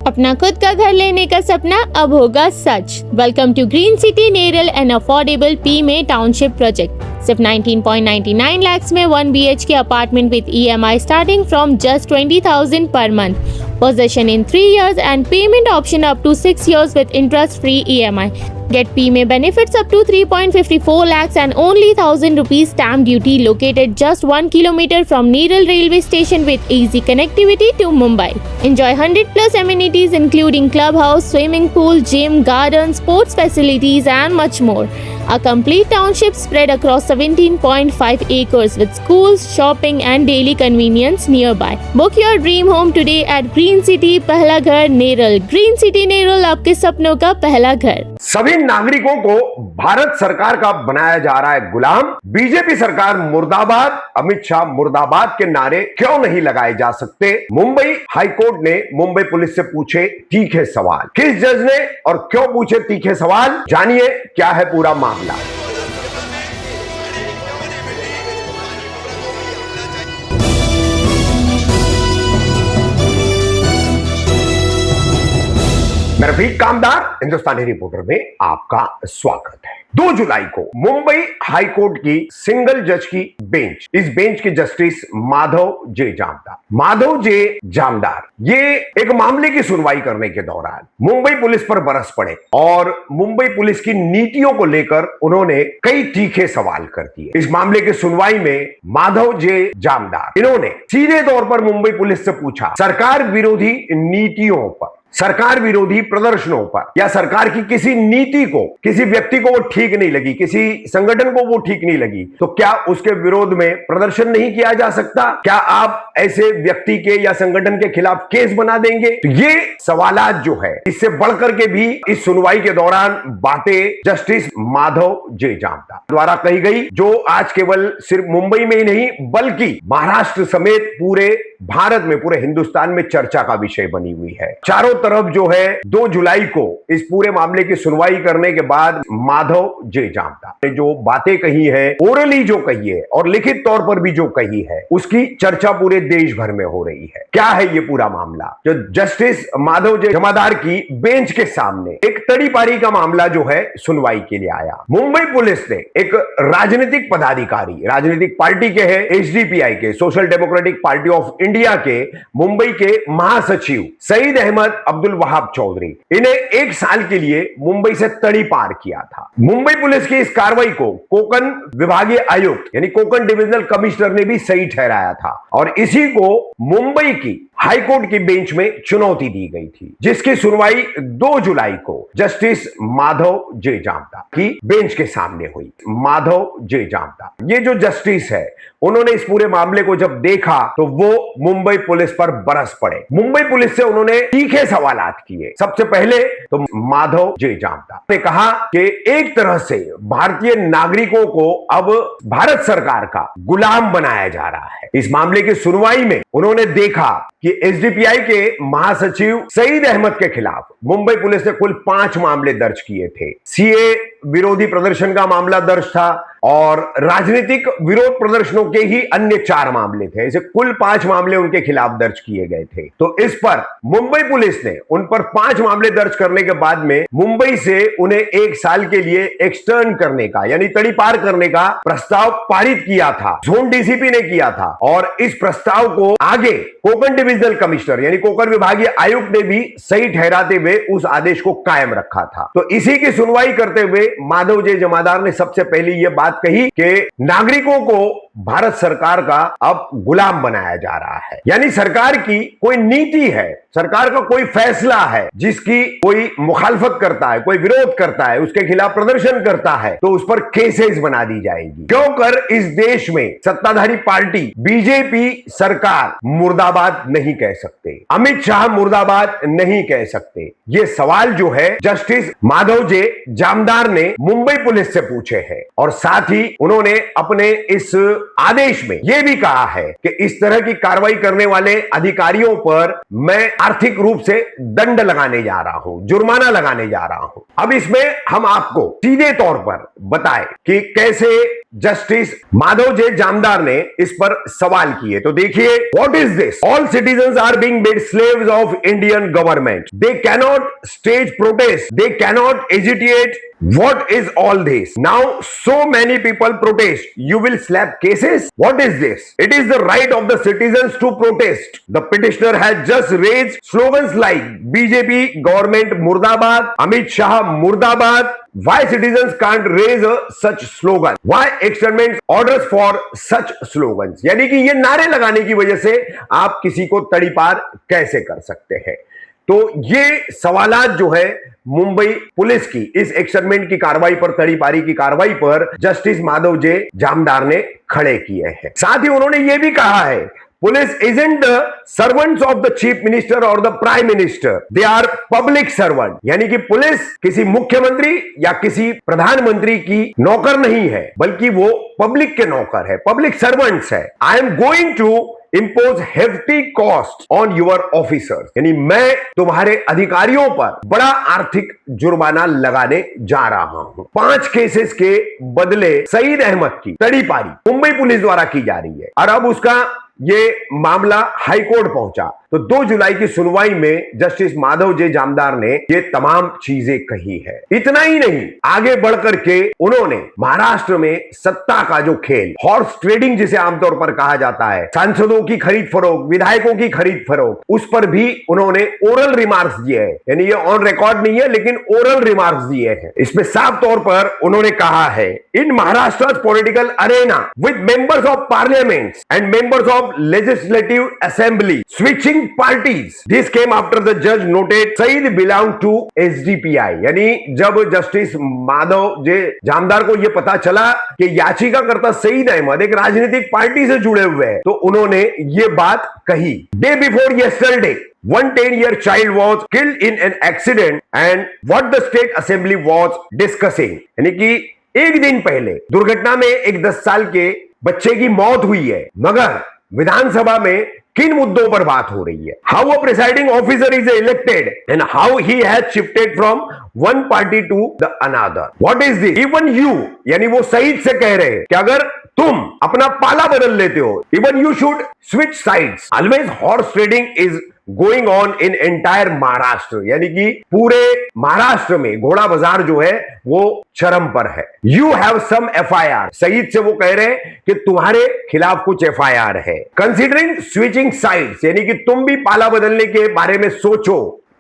अपना खुद का घर लेने का सपना अब होगा सच। Welcome to green city Neral and affordable पीमे टाउनशिप प्रोजेक्ट। सिर्फ 19.99 lakhs में 1 BHK apartment with EMI starting from just 20,000 per month. Possession in 3 years and payment option up to 6 years with interest-free EMI. Get PME benefits up to 3.54 lakhs and only 1,000 rupees stamp duty, located just 1 kilometer from Neral railway station with easy connectivity to Mumbai. Enjoy 100 plus amenities including clubhouse, swimming pool, gym, garden, sports facilities and much more. A complete township spread across 17.5 acres with schools, shopping and daily convenience nearby. Book your dream home today at Green City पहला घर Neral. Green City Neral, आपके सपनों का पहला घर। सभी नागरिकों को भारत सरकार का बनाया जा रहा है गुलाम। बीजेपी सरकार मुर्दाबाद, अमित शाह मुर्दाबाद के नारे क्यों नहीं लगाए जा सकते? मुंबई हाईकोर्ट ने मुंबई पुलिस से पूछे तीखे सवाल। किस जज ने और क्यों पूछे तीखे सवाल? जानिए क्या है पूरा मामला। मैं रफीक कामदार, हिंदुस्तानी रिपोर्टर में आपका स्वागत है। 2 जुलाई को मुंबई हाईकोर्ट की सिंगल जज की बेंच, इस बेंच के जस्टिस माधव जे जामदार ये एक मामले की सुनवाई करने के दौरान मुंबई पुलिस पर बरस पड़े और मुंबई पुलिस की नीतियों को लेकर उन्होंने कई तीखे सवाल कर दिए। इस मामले की सुनवाई में माधव जे जामदार इन्होंने सीधे तौर पर मुंबई पुलिस से पूछा, सरकार विरोधी नीतियों पर, सरकार विरोधी प्रदर्शनों पर या सरकार की किसी नीति को, किसी व्यक्ति को वो ठीक नहीं लगी, किसी संगठन को वो ठीक नहीं लगी, तो क्या उसके विरोध में प्रदर्शन नहीं किया जा सकता? क्या आप ऐसे व्यक्ति के या संगठन के खिलाफ केस बना देंगे? तो ये सवालात जो है, इससे बढ़कर के भी इस सुनवाई के दौरान बातें जस्टिस माधव जे जामदार द्वारा कही गई, जो आज केवल सिर्फ मुंबई में ही नहीं बल्कि महाराष्ट्र समेत पूरे भारत में, पूरे हिंदुस्तान में चर्चा का विषय बनी हुई है। चारों तरफ जो है 2 जुलाई को इस पूरे मामले की सुनवाई करने के बाद माधव जे जामदार ने जो बातें कही है, ओरली जो कही है और लिखित तौर पर भी जो कही है, उसकी चर्चा पूरे देश भर में हो रही है। क्या है ये पूरा मामला? जो जस्टिस माधव जे जामदार की बेंच के सामने एक तड़ीपारी का मामला जो है सुनवाई के लिए आया। मुंबई पुलिस ने एक राजनीतिक पदाधिकारी, राजनीतिक पार्टी के हैं, HDPI के, social democratic party of India के मुंबई के महासचिव सईद अहमद अब्दुल वहाब चौधरी, इन्हें 1 साल के लिए मुंबई से तड़ी पार किया था। मुंबई पुलिस की इस कार्रवाई को कोंकण विभागीय आयुक्त यानी कोंकण डिविजनल कमिश्नर ने भी सही ठहराया था और इसी को मुंबई की हाईकोर्ट की बेंच में चुनौती दी गई थी, जिसकी सुनवाई 2 जुलाई को जस्टिस माधव जे जामदार की बेंच के सामने हुई। माधव जे जामदार ये जो जस्टिस है, उन्होंने इस पूरे मामले को जब देखा तो वो मुंबई पुलिस पर बरस पड़े। मुंबई पुलिस से उन्होंने तीखे सवालात किए। सबसे पहले तो माधव जे जामदार ने कहा कि एक तरह से भारतीय नागरिकों को अब भारत सरकार का गुलाम बनाया जा रहा है। इस मामले की सुनवाई में उन्होंने देखा कि HDPI के महासचिव सईद अहमद के खिलाफ मुंबई पुलिस ने कुल 5 मामले दर्ज किए थे। CA विरोधी प्रदर्शन का मामला दर्ज था और राजनीतिक विरोध प्रदर्शनों के ही अन्य 4 मामले थे। ऐसे कुल 5 मामले उनके खिलाफ दर्ज किए गए थे। तो इस पर मुंबई पुलिस ने उन पर 5 मामले दर्ज करने के बाद में मुंबई से उन्हें 1 साल के लिए एक्सटर्न करने का यानी तड़ी पार करने का प्रस्ताव पारित किया था, जोन DCP ने किया था और इस प्रस्ताव को आगे कोंकण डिविजनल कमिश्नर यानी कोंकण विभागीय आयुक्त ने भी सही ठहराते हुए उस आदेश को कायम रखा था। तो इसी की सुनवाई करते हुए माधव जे जामदार ने सबसे पहले यह बात कही कि नागरिकों को भारत सरकार का अब गुलाम बनाया जा रहा है, यानी सरकार की कोई नीति है, सरकार का कोई फैसला है जिसकी कोई मुखालफत करता है, कोई विरोध करता है, उसके खिलाफ प्रदर्शन करता है तो उस पर केसेस बना दी जाएगी। क्यों कर इस देश में सत्ताधारी पार्टी बीजेपी सरकार मुर्दाबाद नहीं कह सकते, अमित शाह मुर्दाबाद नहीं कह सकते? ये सवाल जो है जस्टिस माधव जे जामदार ने मुंबई पुलिस से पूछे हैं और साथ ही उन्होंने अपने इस आदेश में यह भी कहा है कि इस तरह की कार्रवाई करने वाले अधिकारियों पर मैं आर्थिक रूप से दंड लगाने जा रहा हूं, जुर्माना लगाने जा रहा हूं। अब इसमें हम आपको सीधे तौर पर बताएं कि कैसे जस्टिस माधव जे जामदार ने इस पर सवाल किए। तो देखिए, what is this? All citizens are being made slaves of Indian government. They cannot stage protest, they cannot agitate. What is all this? Now so many people protest. You will slap cases? What is this? It is the right of the citizens to protest. The petitioner has just raised slogans like BJP government Murdabad, Amit Shah Murdabad. Why citizens can't raise such slogan? Why externment orders for such slogans? यानी कि ये नारे लगाने की वजह से आप किसी को तड़ीपार कैसे कर सकते हैं? तो ये सवालात जो है मुंबई पुलिस की इस एक्शनमेंट की कार्रवाई पर, तड़ीपारी की कार्रवाई पर जस्टिस माधव जे जामदार ने खड़े किए हैं। साथ ही उन्होंने ये भी कहा है, police isn't the servants of the chief minister or the prime minister, they are public servant। यानी कि पुलिस किसी मुख्यमंत्री या किसी प्रधानमंत्री की नौकर नहीं है, बल्कि वो पब्लिक के नौकर है, पब्लिक सर्वेंट्स है। I am going to impose hefty cost on your officers, यानी मैं तुम्हारे अधिकारियों पर बड़ा आर्थिक जुर्माना लगाने जा रहा हूं। 5 केसेस के बदले सईद अहमद की तड़ीपारी मुंबई पुलिस द्वारा की जा रही है और अब उसका ये मामला हाईकोर्ट पहुंचा। तो 2 जुलाई की सुनवाई में जस्टिस माधव जे जामदार ने ये तमाम चीजें कही है। इतना ही नहीं, आगे बढ़कर के उन्होंने महाराष्ट्र में सत्ता का जो खेल, हॉर्स ट्रेडिंग जिसे आमतौर पर कहा जाता है, सांसदों की खरीद फरोख्त, विधायकों की खरीद फरोख्त, उस पर भी उन्होंने ओरल रिमार्क्स दिए हैं। यानी ये ऑन रिकॉर्ड नहीं है, लेकिन ओरल रिमार्क्स दिए हैं। इसमें साफ तौर पर उन्होंने कहा है, in Maharashtra political arena with members of parliament and members of legislative assembly switching parties, this came after the judge noted Saeed belonged to SDPI। यानी जब जस्टिस माधव जे जामदार को यह पता चला कि याचिकाकर्ता सईद अहमद एक राजनीतिक पार्टी से जुड़े हुए हैं, तो उन्होंने ये बात कही। Day before yesterday, one 10-year child was killed in an accident and what the state assembly was discussing। यानी कि एक दिन पहले दुर्घटना में एक 10 साल के बच्चे की मौत हुई है, मगर विधानसभा में किन मुद्दों पर बात हो रही है? How a presiding officer is elected and how he has shifted from one party to the another. What is this? Even you, यानी वो सईद से कह रहे हैं कि अगर तुम अपना पाला बदल लेते हो, even you should switch sides. Always horse trading is going on in entire Maharashtra, यानी कि पूरे महाराष्ट्र में घोड़ा बाजार जो है वो चरम पर है। You have some FIR, Saeed से वो कह रहे हैं कि तुम्हारे खिलाफ कुछ FIR है। कंसिडरिंग स्विचिंग साइड्स, यानी कि तुम भी पाला बदलने के बारे में सोचो।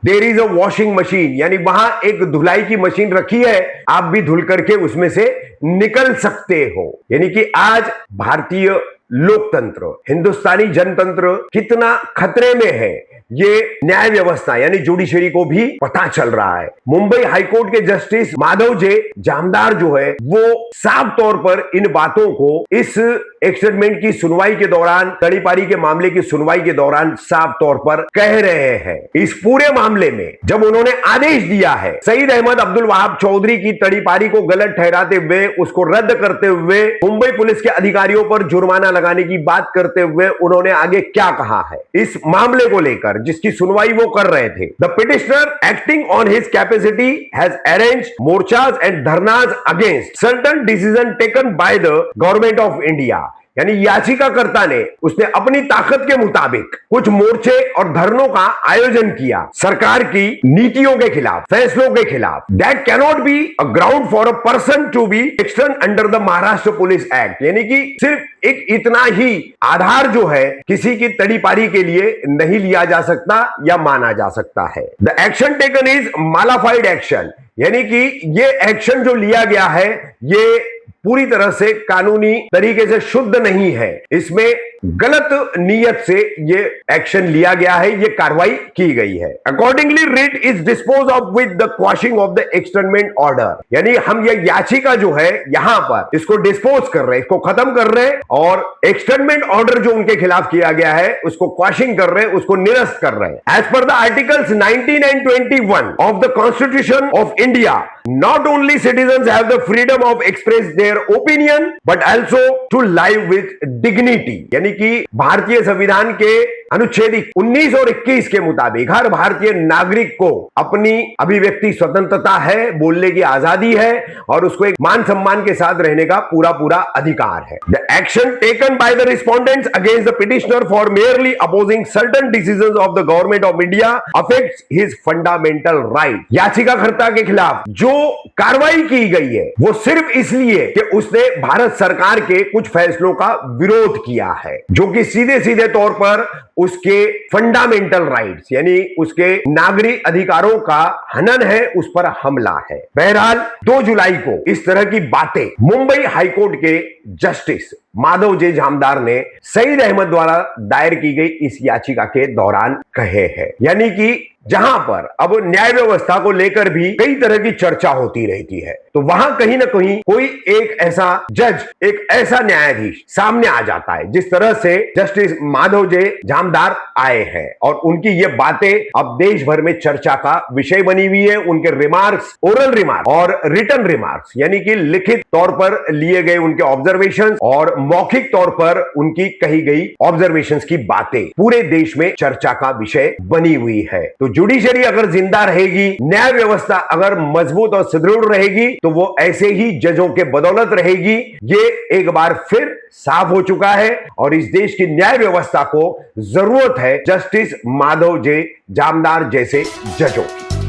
There is a washing machine, यानी वहां एक धुलाई की मशीन रखी है, आप भी धुल करके उसमें से निकल सकते हो। यानी कि आज भारतीय लोकतंत्र, हिंदुस्तानी जनतंत्र कितना खतरे में है, ये न्याय व्यवस्था यानी जुडिशरी को भी पता चल रहा है। मुंबई हाईकोर्ट के जस्टिस माधव जे जामदार जो है वो साफ तौर पर इन बातों को इस एक्सटेंडमेंट की सुनवाई के दौरान, तड़ीपारी के मामले की सुनवाई के दौरान साफ तौर पर कह रहे हैं। इस पूरे मामले में जब उन्होंने आदेश दिया है सईद अहमद अब्दुल वहाब चौधरी की तड़ीपारी को गलत ठहराते हुए, उसको रद्द करते हुए, मुंबई पुलिस के अधिकारियों पर जुर्माना लगाने की बात करते हुए उन्होंने आगे क्या कहा है इस मामले को लेकर जिसकी सुनवाई वो कर रहे थे। The petitioner acting on his capacity has arranged morchas and dharnas against certain decision taken by the government of India. यानी याचिकाकर्ता ने उसने अपनी ताकत के मुताबिक कुछ मोर्चे और धरनों का आयोजन किया सरकार की नीतियों के खिलाफ, फैसलों के खिलाफ। That cannot be a ground for a person to be extern under the Maharashtra police act. यानी कि सिर्फ एक इतना ही आधार जो है किसी की तड़ीपारी के लिए नहीं लिया जा सकता या माना जा सकता है। The action taken is mala fide action, यानी कि ये एक्शन जो लिया गया है ये पूरी तरह से कानूनी तरीके से शुद्ध नहीं है, इसमें गलत नीयत से ये एक्शन लिया गया है, ये कार्रवाई की गई है। Accordingly writ is dispose of with the quashing of the extendment order. यानी हम ये याचिका जो है यहां पर इसको डिस्पोज कर रहे हैं, इसको खत्म कर रहे हैं और एक्सटेंडमेंट ऑर्डर जो उनके खिलाफ किया गया है उसको क्वॉशिंग कर रहे हैं, उसको निरस्त कर रहे हैं। As per the articles 19 and 21 of the Constitution of India, not only citizens have the freedom of express their opinion but also to live with dignity। यानी कि भारतीय संविधान के अनुच्छेद 19 और 21 के मुताबिक हर भारतीय नागरिक को अपनी अभिव्यक्ति स्वतंत्रता है, बोलने की आजादी है और उसको एक मान सम्मान के साथ रहने का पूरा पूरा अधिकार है। The action taken by the respondents against the petitioner for merely opposing certain decisions of the government of India affects his fundamental right. याचिकाकर्ता के खिलाफ जो कार्रवाई की गई है वो सिर्फ इसलिए कि उसने भारत सरकार के कुछ फैसलों का विरोध किया है, जो कि सीधे सीधे तौर पर उसके फंडामेंटल राइट्स यानी उसके नागरिक अधिकारों का हनन है, उस पर हमला है। बहरहाल 2 जुलाई को इस तरह की बातें मुंबई हाईकोर्ट के जस्टिस माधव जे जामदार ने सईद अहमद द्वारा दायर की गई इस याचिका के दौरान कहे हैं। यानी कि जहां पर अब न्याय व्यवस्था को लेकर भी कई तरह की चर्चा होती रहती है, तो वहां कहीं ना कहीं कोई एक ऐसा जज, एक ऐसा न्यायाधीश सामने आ जाता है, जिस तरह से जस्टिस माधव जे जामदार आए हैं और उनकी ये बातें अब देश भर में चर्चा का विषय बनी हुई है। उनके रिमार्क्स, ओरल रिमार्क और रिटन रिमार्क्स यानी कि लिखित तौर पर लिए गए उनके ऑब्जर्वेशंस और मौखिक तौर पर उनकी कही गई ऑब्जर्वेशंस की बातें पूरे देश में चर्चा का विषय बनी हुई है। तो जुडिशरी अगर जिंदा रहेगी, न्याय व्यवस्था अगर मजबूत और सुदृढ़ रहेगी, तो वो ऐसे ही जजों के बदौलत रहेगी। ये एक बार फिर साफ हो चुका है और इस देश की न्याय व्यवस्था को जरूरत है जस्टिस माधव जे जामदार जैसे जजों की।